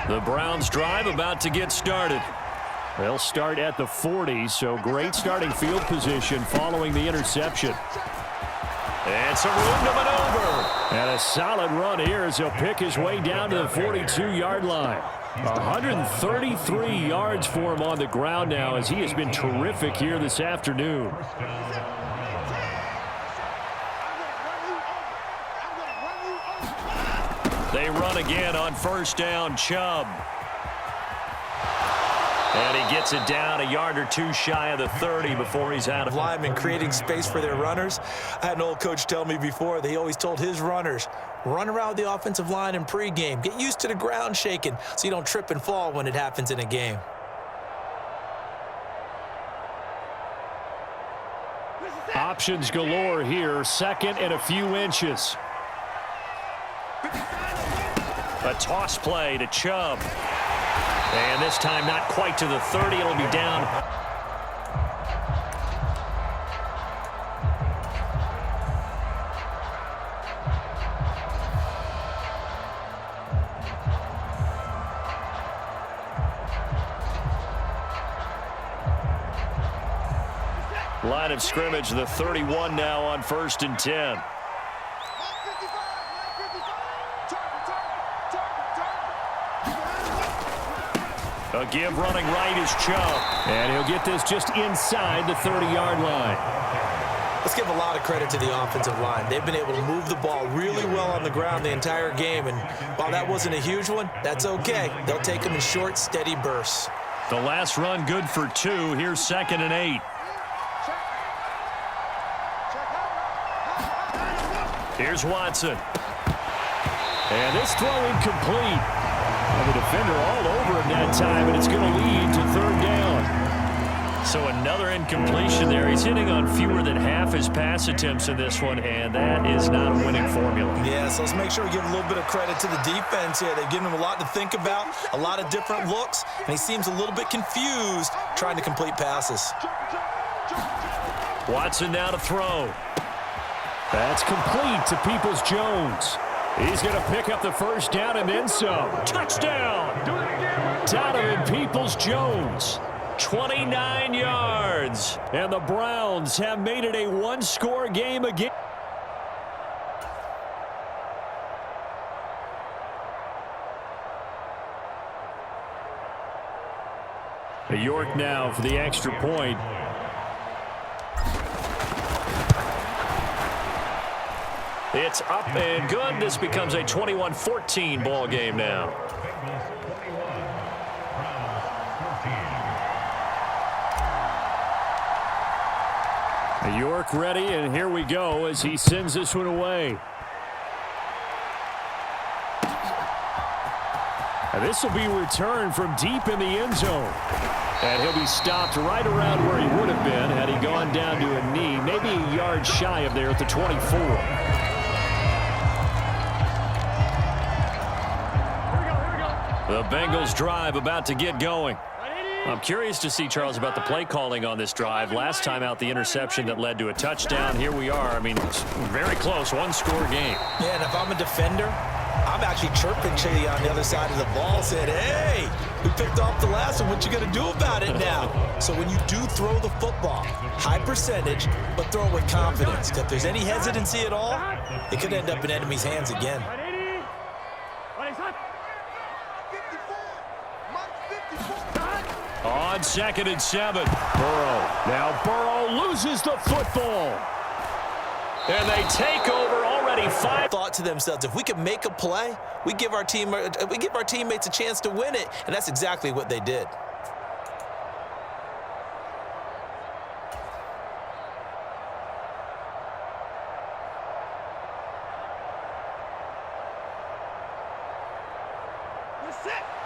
The Browns drive about to get started. They'll start at the 40, so great starting field position following the interception. It's a room to maneuver. And a solid run here as he'll pick his way down to the 42-yard line. 133 yards for him on the ground now as he has been terrific here this afternoon. They run again on first down, Chubb. And he gets it down a yard or two shy of the 30 before he's out of linemen creating space for their runners. I had an old coach tell me before, he always told his runners, run around the offensive line in pregame. Get used to the ground shaking so you don't trip and fall when it happens in a game. Options galore here, second and a few inches. A toss play to Chubb. And this time not quite to the 30. It'll be down. Line of scrimmage, the 31 now on 1st and 10. A give running right is Chubb. And he'll get this just inside the 30-yard line. Let's give a lot of credit to the offensive line. They've been able to move the ball really well on the ground the entire game. And while that wasn't a huge one, that's okay. They'll take them in short, steady bursts. The last run good for 2. Here's 2nd and 8. Here's Watson. And this throw incomplete. And the defender all over him that time, and it's going to lead to 3rd down. So another incompletion there. He's hitting on fewer than half his pass attempts in this one, and that is not a winning formula. Yeah, so let's make sure we give a little bit of credit to the defense here. They've given him a lot to think about, a lot of different looks, and he seems a little bit confused trying to complete passes. Watson now to throw. That's complete to Peoples-Jones. He's going to pick up the first down and then some. Touchdown! Donovan Peoples-Jones. 29 yards. And the Browns have made it a one-score game again. York now for the extra point. It's up and good. This becomes a 21-14 ball game now. York ready, and here we go as he sends this one away. And this will be returned from deep in the end zone. And he'll be stopped right around where he would have been had he gone down to a knee, maybe a yard shy of there at the 24. The Bengals drive about to get going. I'm curious to see, Charles, about the play calling on this drive. Last time out, the interception that led to a touchdown. Here we are. I mean, it's very close, one-score game. Yeah, and if I'm a defender, I'm actually chirping Chili on the other side of the ball, saying, hey, we picked off the last one. What you going to do about it now? So when you do throw the football, high percentage, but throw it with confidence. If there's any hesitancy at all, it could end up in enemy's hands again. On 2nd and 7, Burrow. Now Burrow loses the football. And they take over already 5. Thought to themselves, if we can make a play, we give our teammates a chance to win it. And that's exactly what they did.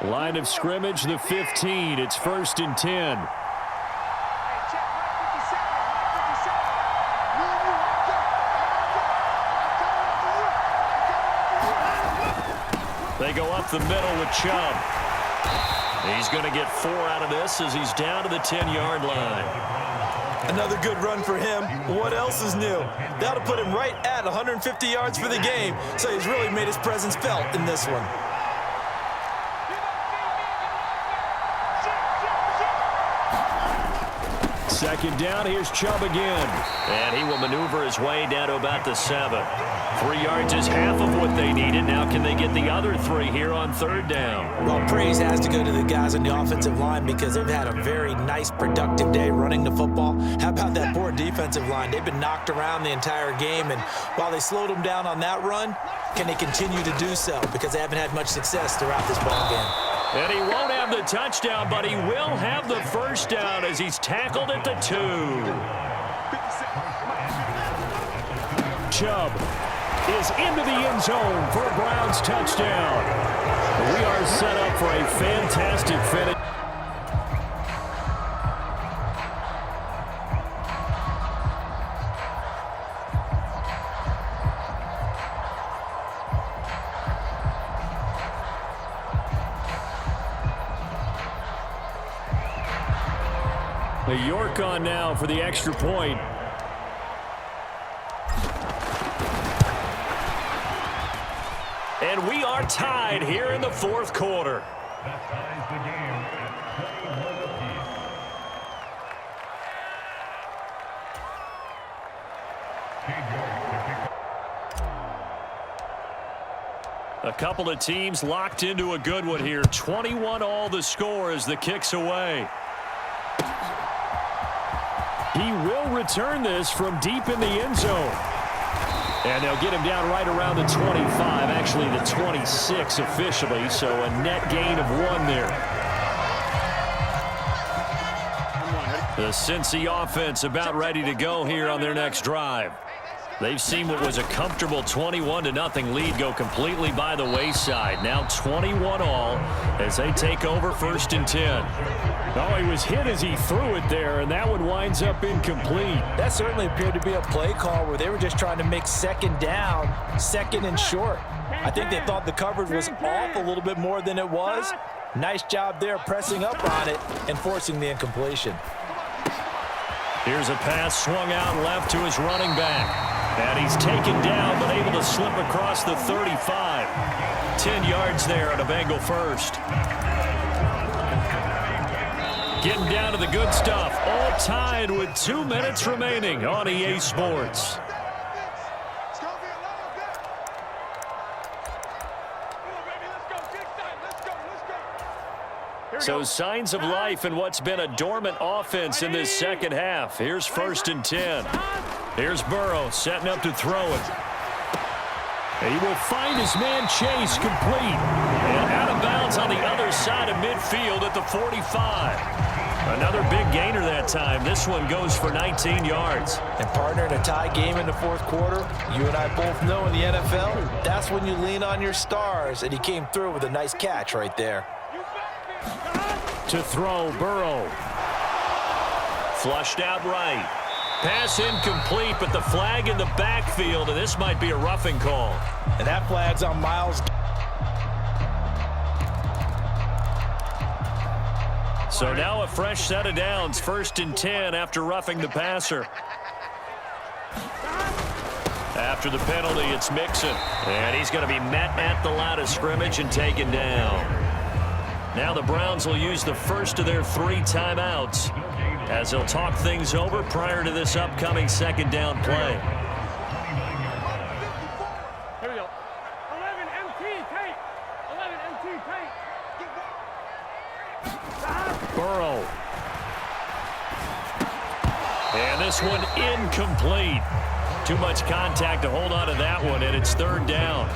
Line of scrimmage, the 15. It's 1st and 10. They go up the middle with Chubb. He's going to get 4 out of this as he's down to the 10-yard line. Another good run for him. What else is new? That'll put him right at 150 yards for the game, so he's really made his presence felt in this one. Second down, here's Chubb again. And he will maneuver his way down to about the 7. 3 yards is half of what they needed. Now can they get the other 3 here on third down? Well, praise has to go to the guys on the offensive line because they've had a very nice, productive day running the football. How about that poor defensive line? They've been knocked around the entire game, and while they slowed them down on that run, can they continue to do so? Because they haven't had much success throughout this ball game. And he won't have the touchdown, but he will have the first down as he's tackled at the 2. Chubb is into the end zone for a Browns touchdown. We are set up for a fantastic finish. York on now for the extra point. And we are tied here in the fourth quarter. That ties the game. A couple of teams locked into a good one here. 21 all the score as the kick's away. He will return this from deep in the end zone. And they'll get him down right around the 25, actually the 26 officially, so a net gain of 1 there. The Cincy offense about ready to go here on their next drive. They've seen what was a comfortable 21-0 lead go completely by the wayside. Now 21 all as they take over 1st and 10. Oh, he was hit as he threw it there, and that one winds up incomplete. That certainly appeared to be a play call where they were just trying to make second down, second and short. I think they thought the coverage was off a little bit more than it was. Nice job there pressing up on it and forcing the incompletion. Here's a pass swung out left to his running back. And he's taken down, but able to slip across the 35. 10 yards there on a Bengal first. Getting down to the good stuff. All tied with 2 minutes remaining on EA Sports. So signs of life in what's been a dormant offense in this second half. Here's 1st and 10. Here's Burrow setting up to throw it. He will find his man Chase complete. And out of bounds on the other side of midfield at the 45. Another big gainer that time. This one goes for 19 yards. And partner, in a tie game in the fourth quarter, you and I both know in the NFL, that's when you lean on your stars. And he came through with a nice catch right there. To throw, Burrow. Flushed out right. Pass incomplete, but the flag in the backfield, and this might be a roughing call. And that flag's on Miles. So now a fresh set of downs, 1st and 10 after roughing the passer. After the penalty, it's Mixon. And he's going to be met at the line of scrimmage and taken down. Now the Browns will use the first of their 3 timeouts as they'll talk things over prior to this upcoming second down play. Here we go. 11 MT tape. 11 MT tape. Burrow. And this one incomplete. Too much contact to hold on to that one, and it's 3rd down.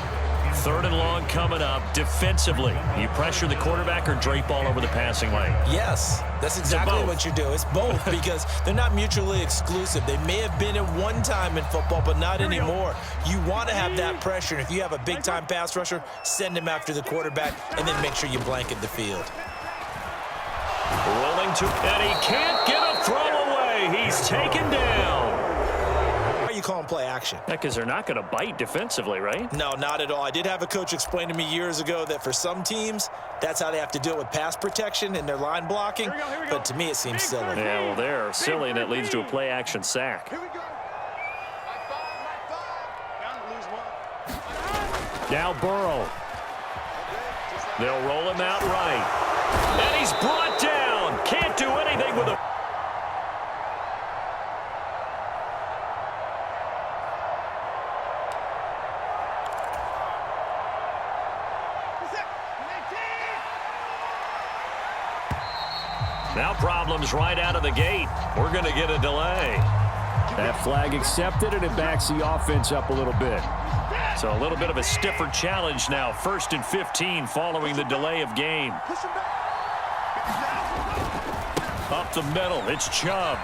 3rd and long coming up. Defensively, you pressure the quarterback or drape all over the passing lane? Yes, that's exactly what you do. It's both because they're not mutually exclusive. They may have been at one time in football, but not anymore. You want to have that pressure. And if you have a big-time pass rusher, send him after the quarterback and then make sure you blanket the field. Rolling to, and he can't get a throw away. He's taken down. You call them play action. Yeah, because they're not going to bite defensively, right? No, not at all. I did have a coach explain to me years ago that for some teams, that's how they have to deal with pass protection and their line blocking. Here we go. But to me, it seems silly. Yeah, well, they're silly, and it leads to a play action sack. Here we go. Now Burrow. They'll roll him out right. And he's brought down. Can't do anything with a... Now problems right out of the gate. We're going to get a delay. That flag accepted, and it backs the offense up a little bit. So a little bit of a stiffer challenge now. 1st and 15 following the delay of game. Up the middle, it's Chubb.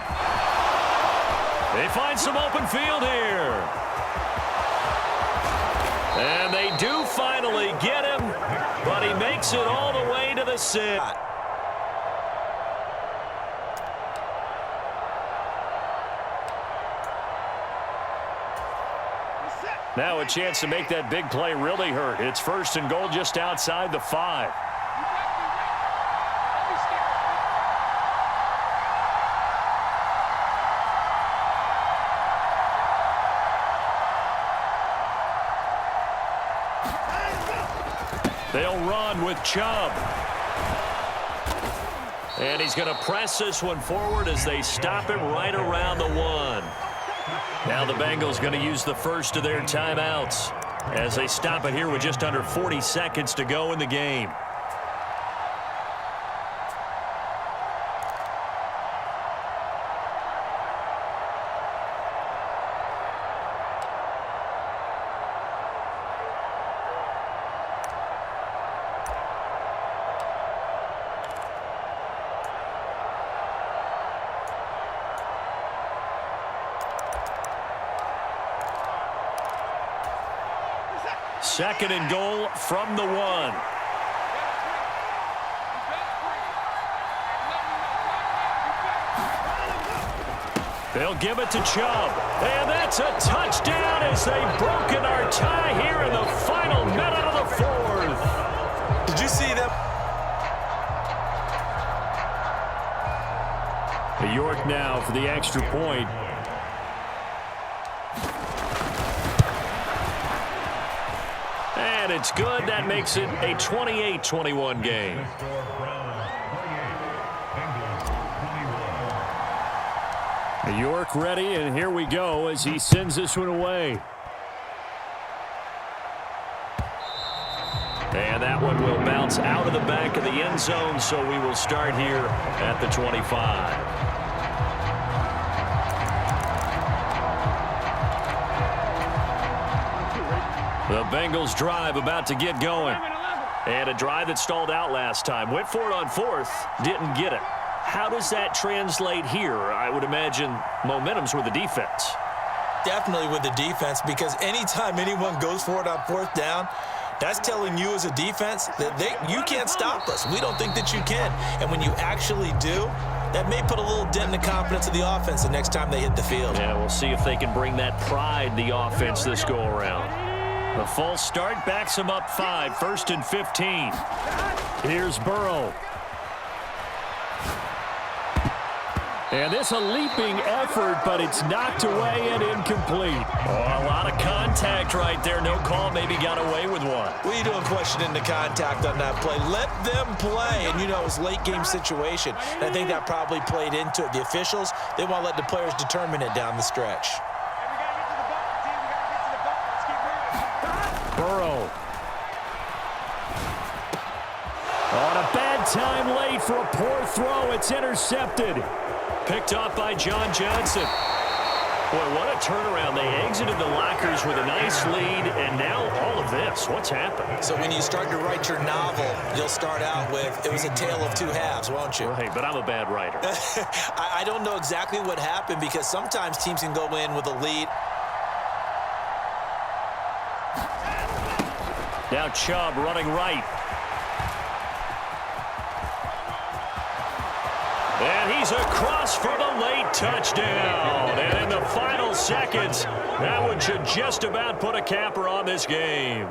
They find some open field here. And they do finally get him, but he makes it all the way to the 6. Now a chance to make that big play really hurt. It's 1st and goal just outside the 5. They'll run with Chubb. And he's going to press this one forward as they stop him right around the 1. Now the Bengals going to use the first of their timeouts as they stop it here with just under 40 seconds to go in the game. Second and goal from the 1. They'll give it to Chubb. And that's a touchdown as they've broken our tie here in the final minute of the 4th. Did you see them? York now for the extra point. And it's good. That makes it a 28-21 game. York ready, and here we go as he sends this one away. And that one will bounce out of the back of the end zone, so we will start here at the 25. The Bengals drive about to get going. And a drive that stalled out last time. Went for it on 4th, didn't get it. How does that translate here? I would imagine momentum's with the defense. Definitely with the defense, because anytime anyone goes for it on 4th down, that's telling you as a defense that you can't stop us. We don't think that you can. And when you actually do, that may put a little dent in the confidence of the offense the next time they hit the field. Yeah, we'll see if they can bring that pride, the offense, this go around. The false start backs him up 5, 1st and 15. Here's Burrow. And this a leaping effort, but it's knocked away and incomplete. Oh, a lot of contact right there. No call, maybe got away with one. What are you doing questioning the contact on that play? Let them play. And, you know, it was a late-game situation. And I think that probably played into it. The officials, they want to let the players determine it down the stretch. Burrow. On a bad time late for a poor throw. It's intercepted. Picked off by John Johnson. Boy, what a turnaround. They exited the lockers with a nice lead, and now all of this. What's happened? So when you start to write your novel, you'll start out with, it was a tale of two halves, won't you? Right, but I'm a bad writer. I don't know exactly what happened, because sometimes teams can go in with a lead. Now Chubb running right. And he's across for the late touchdown. And in the final seconds, that one should just about put a capper on this game.